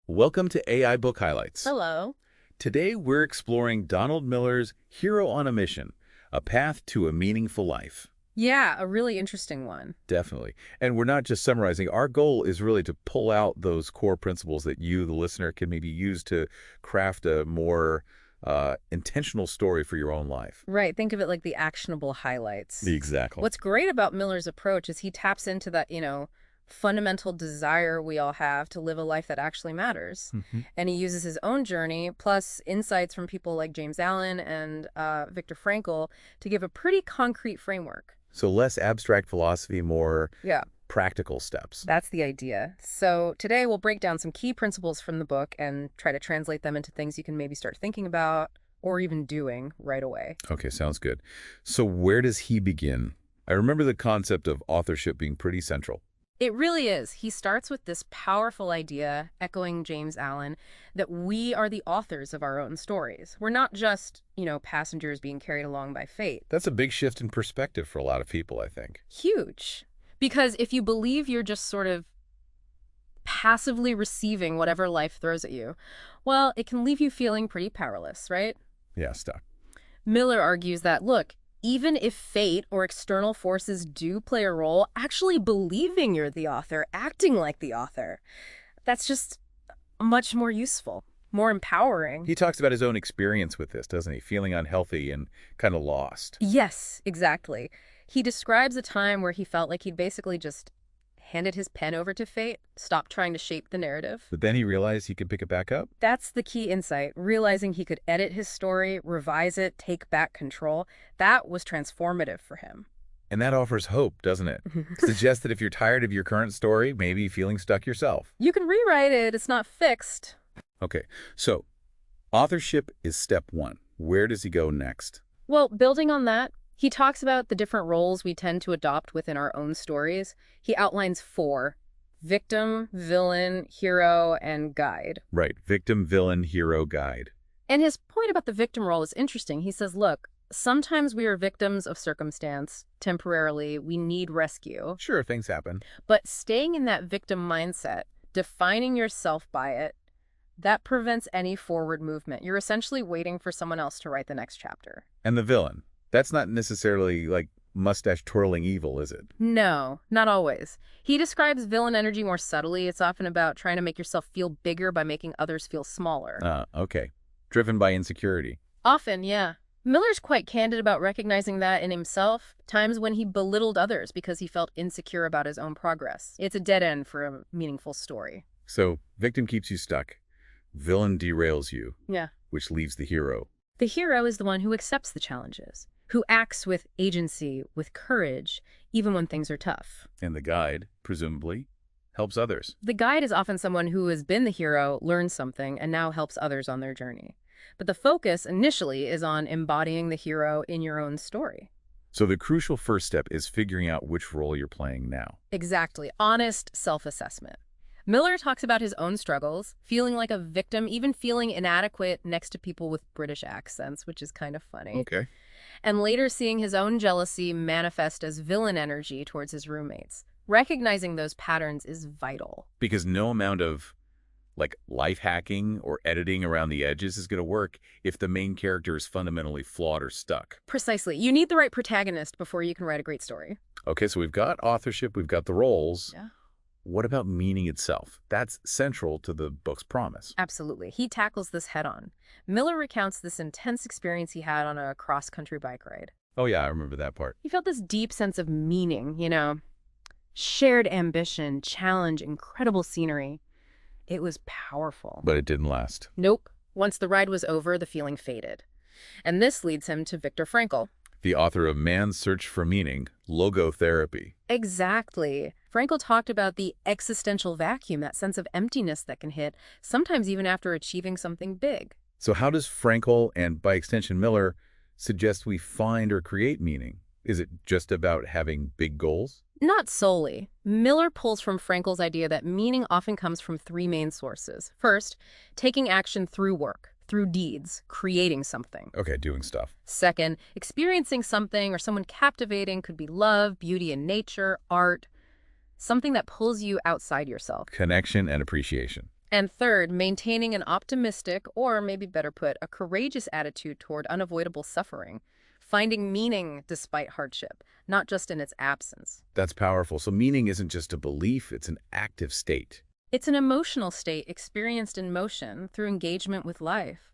Welcome to AI Book Highlights. Hello. Today we're exploring Donald Miller's Hero on a Mission, A Path to a Meaningful Life. Yeah, a really interesting one. Definitely. And we're not just summarizing. Our goal is really to pull out those core principles that you, the listener, can maybe use to craft a more intentional story for your own life. Right, think of it like the actionable highlights. Exactly. What's great about Miller's approach is he taps into that, fundamental desire we all have to live a life that actually matters. Mhm. And he uses his own journey, plus insights from people like James Allen and Viktor Frankl, to give a pretty concrete framework. So less abstract philosophy, more Yeah, practical steps. that's the idea. So today we'll break down some key principles from the book and try to translate them into things you can maybe start thinking about or even doing right away. Okay, sounds good. So where does he begin? I remember the concept of authorship being pretty central. It really is. He starts with this powerful idea, echoing James Allen, that we are the authors of our own stories. We're not just, passengers being carried along by fate. That's a big shift in perspective for a lot of people, I think. Huge. Because if you believe you're just sort of passively receiving whatever life throws at you, well, it can leave you feeling pretty powerless, right? Yeah, stuck. Miller argues that, look, even if fate or external forces do play a role, actually believing you're the author, acting like the author, that's just much more useful, more empowering. He talks about his own experience with this, doesn't he? Feeling unhealthy and kind of lost. Yes, exactly. He describes a time where he felt like he'd basically just handed his pen over to fate, stopped trying to shape the narrative. But then he realized he could pick it back up. That's the key insight, realizing he could edit his story, revise it, take back control. That was transformative for him. And that offers hope, doesn't it? Suggests that if you're tired of your current story, maybe feeling stuck yourself. You can rewrite it, it's not fixed. Okay, so authorship is step one. Where does he go next? Well, building on that, he talks about the different roles we tend to adopt within our own stories. He outlines 4: victim, villain, hero, and guide. Right, victim, villain, hero, guide. And his point about the victim role is interesting. He says, look, sometimes we are victims of circumstance. Temporarily, we need rescue. Sure, things happen. But staying in that victim mindset, defining yourself by it, that prevents any forward movement. You're essentially waiting for someone else to write the next chapter. And the villain. That's not necessarily like mustache-twirling evil, is it? No, not always. He describes villain energy more subtly. It's often about trying to make yourself feel bigger by making others feel smaller. Okay. Driven by insecurity. Often, yeah. Miller's quite candid about recognizing that in himself, times when he belittled others because he felt insecure about his own progress. It's a dead end for a meaningful story. So, victim keeps you stuck. Villain derails you, Yeah. which leaves the hero. The hero is the one who accepts the challenges, who acts with agency, with courage, even when things are tough. And the guide, presumably, helps others. The guide is often someone who has been the hero, learned something, and now helps others on their journey. But the focus initially is on embodying the hero in your own story. So the crucial first step is figuring out which role you're playing now. Exactly. Honest self-assessment. Miller talks about his own struggles, feeling like a victim, even feeling inadequate next to people with British accents, which is kind of funny. Okay. And later seeing his own jealousy manifest as villain energy towards his roommates. Recognizing those patterns is vital. Because no amount of life hacking or editing around the edges is going to work if the main character is fundamentally flawed or stuck. Precisely. You need the right protagonist before you can write a great story. Okay, so we've got authorship, we've got the roles. Yeah. What about meaning itself? That's central to the book's promise. Absolutely. He tackles this head on. Miller recounts this intense experience he had on a cross-country bike ride. Oh yeah, I remember that part. He felt this deep sense of meaning, shared ambition, challenge, incredible scenery. It was powerful. But it didn't last. Nope. Once the ride was over, the feeling faded. And this leads him to Viktor Frankl. The author of Man's Search for Meaning, Logotherapy. Exactly. Frankl talked about the existential vacuum, that sense of emptiness that can hit, sometimes even after achieving something big. So how does Frankl, and by extension Miller, suggest we find or create meaning? Is it just about having big goals? Not solely. Miller pulls from Frankl's idea that meaning often comes from 3 main sources. First, taking action through work, through deeds, creating something. Okay, doing stuff. Second, experiencing something or someone captivating, could be love, beauty in nature, art, something that pulls you outside yourself. Connection and appreciation. And third, maintaining an optimistic, or maybe better put, a courageous attitude toward unavoidable suffering. Finding meaning despite hardship, not just in its absence. That's powerful. So meaning isn't just a belief, it's an active state. It's an emotional state experienced in motion through engagement with life.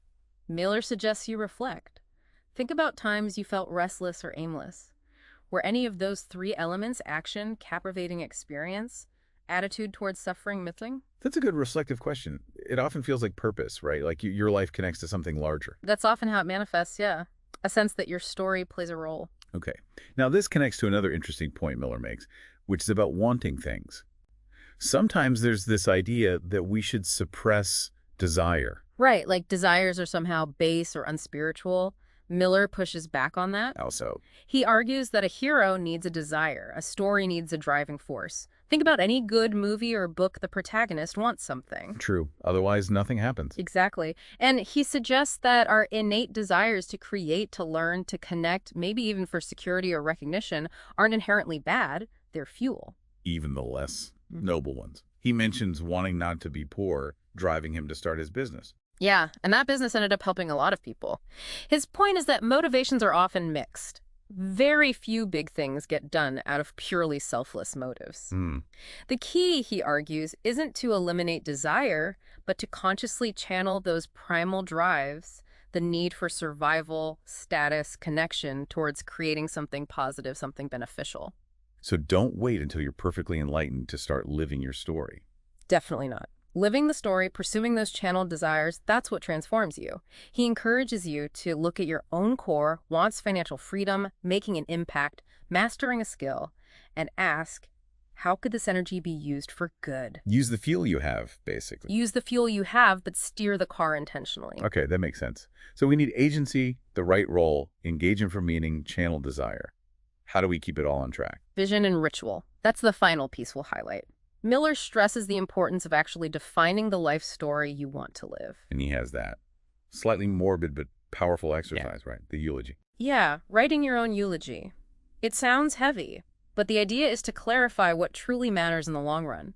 Miller suggests you reflect. Think about times you felt restless or aimless. Were any of those three elements, action, captivating experience, attitude towards suffering, missing? That's a good reflective question. It often feels like purpose, right? Like your life connects to something larger. That's often how it manifests, yeah. A sense that your story plays a role. Okay. Now, this connects to another interesting point Miller makes, which is about wanting things. Sometimes there's this idea that we should suppress desire. Right, like desires are somehow base or unspiritual. Miller pushes back on that. Also, He argues that a hero needs a desire, a story needs a driving force. Think about any good movie or book, the protagonist wants something. true. Otherwise, nothing happens. Exactly. And he suggests that our innate desires to create, to learn, to connect, maybe even for security or recognition, aren't inherently bad. They're fuel. Even the less noble ones. He mentions wanting not to be poor, driving him to start his business. Yeah, and that business ended up helping a lot of people. His point is that motivations are often mixed. Very few big things get done out of purely selfless motives. Hmm. The key, he argues, isn't to eliminate desire, but to consciously channel those primal drives, the need for survival, status, connection, towards creating something positive, something beneficial. So don't wait until you're perfectly enlightened to start living your story. Definitely not. Living the story, pursuing those channeled desires, that's what transforms you. He encourages you to look at your own core, wants financial freedom, making an impact, mastering a skill, and ask, how could this energy be used for good? Use the fuel you have, basically. Use the fuel you have, but steer the car intentionally. Okay, that makes sense. So we need agency, the right role, engagement for meaning, channel desire. How do we keep it all on track? Vision and ritual. That's the final piece we'll highlight. Miller stresses the importance of actually defining the life story you want to live. And he has that. Slightly morbid but powerful exercise, right? The eulogy. Yeah, writing your own eulogy. It sounds heavy, but the idea is to clarify what truly matters in the long run.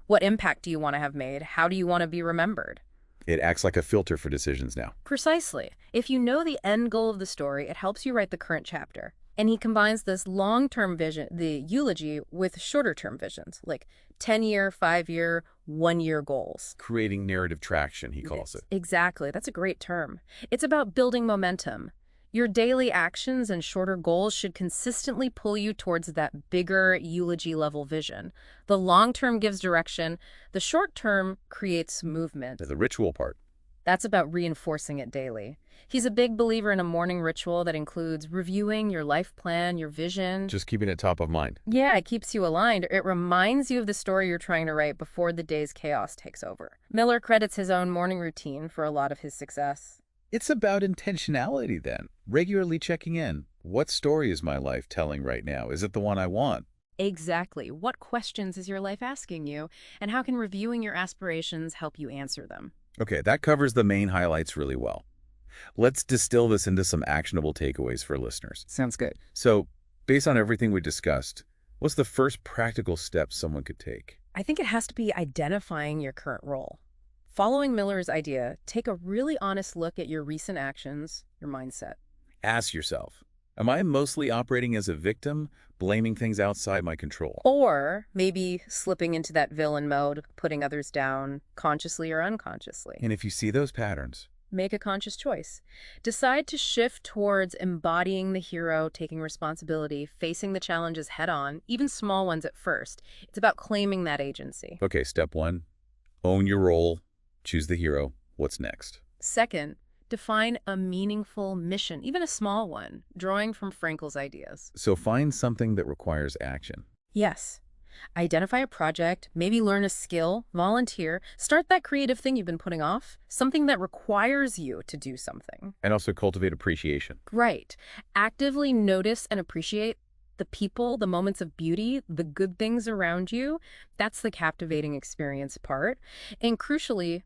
What impact do you want to have made? How do you want to be remembered? It acts like a filter for decisions now. Precisely. If you know the end goal of the story, it helps you write the current chapter. And he combines this long-term vision, the eulogy, with shorter-term visions, like 10-year, 5-year, 1-year goals. Creating narrative traction, he calls it. Exactly. That's a great term. It's about building momentum. Your daily actions and shorter goals should consistently pull you towards that bigger eulogy-level vision. The long-term gives direction. The short-term creates movement. The ritual part. That's about reinforcing it daily. He's a big believer in a morning ritual that includes reviewing your life plan, your vision. Just keeping it top of mind. Yeah, it keeps you aligned. It reminds you of the story you're trying to write before the day's chaos takes over. Miller credits his own morning routine for a lot of his success. It's about intentionality then. Regularly checking in. What story is my life telling right now? Is it the one I want? Exactly. What questions is your life asking you, and how can reviewing your aspirations help you answer them? Okay, that covers the main highlights really well. Let's distill this into some actionable takeaways for listeners. Sounds good. So, based on everything we discussed, what's the first practical step someone could take? I think it has to be identifying your current role. Following Miller's idea, take a really honest look at your recent actions, your mindset. Ask yourself, am I mostly operating as a victim, blaming things outside my control? Or maybe slipping into that villain mode, putting others down, consciously or unconsciously. And if you see those patterns, Make a conscious choice. Decide to shift towards embodying the hero, taking responsibility, facing the challenges head on, even small ones at first. It's about claiming that agency. okay, step one, own your role, choose the hero. What's next? Second, define a meaningful mission, even a small one, drawing from Frankl's ideas. So find something that requires action. Yes. Identify a project, maybe learn a skill, volunteer, start that creative thing you've been putting off, something that requires you to do something. And also cultivate appreciation. Right. Actively notice and appreciate the people, the moments of beauty, the good things around you. That's the captivating experience part. And crucially,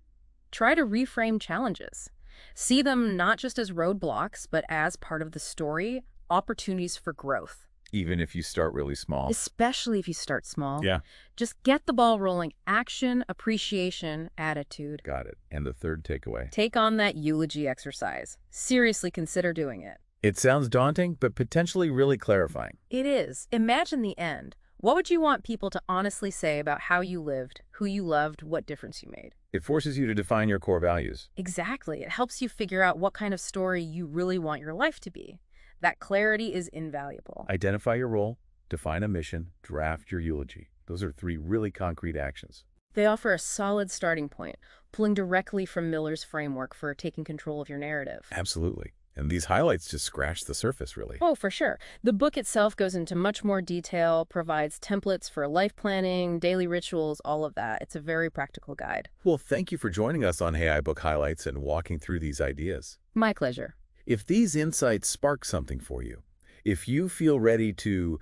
try to reframe challenges. See them not just as roadblocks, but as part of the story, opportunities for growth. Even if you start really small. especially if you start small. Yeah. Just get the ball rolling. Action, appreciation, attitude. Got it. And the third takeaway. Take on that eulogy exercise. Seriously consider doing it. It sounds daunting, but potentially really clarifying. It is. Imagine the end. What would you want people to honestly say about how you lived, who you loved, what difference you made? It forces you to define your core values. Exactly. It helps you figure out what kind of story you really want your life to be. That clarity is invaluable. Identify your role, define a mission, draft your eulogy. Those are 3 really concrete actions. They offer a solid starting point, pulling directly from Miller's framework for taking control of your narrative. Absolutely. And these highlights just scratch the surface, really. Oh, for sure. The book itself goes into much more detail, provides templates for life planning, daily rituals, all of that. It's a very practical guide. Well, thank you for joining us on Hey iBook Highlights and walking through these ideas. My pleasure. If these insights spark something for you, if you feel ready to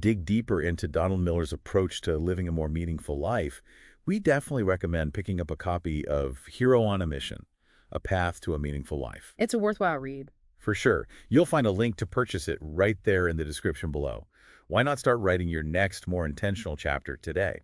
dig deeper into Donald Miller's approach to living a more meaningful life, we definitely recommend picking up a copy of Hero on a Mission, A Path to a Meaningful Life. It's a worthwhile read. For sure. You'll find a link to purchase it right there in the description below. Why not start writing your next, more intentional chapter today?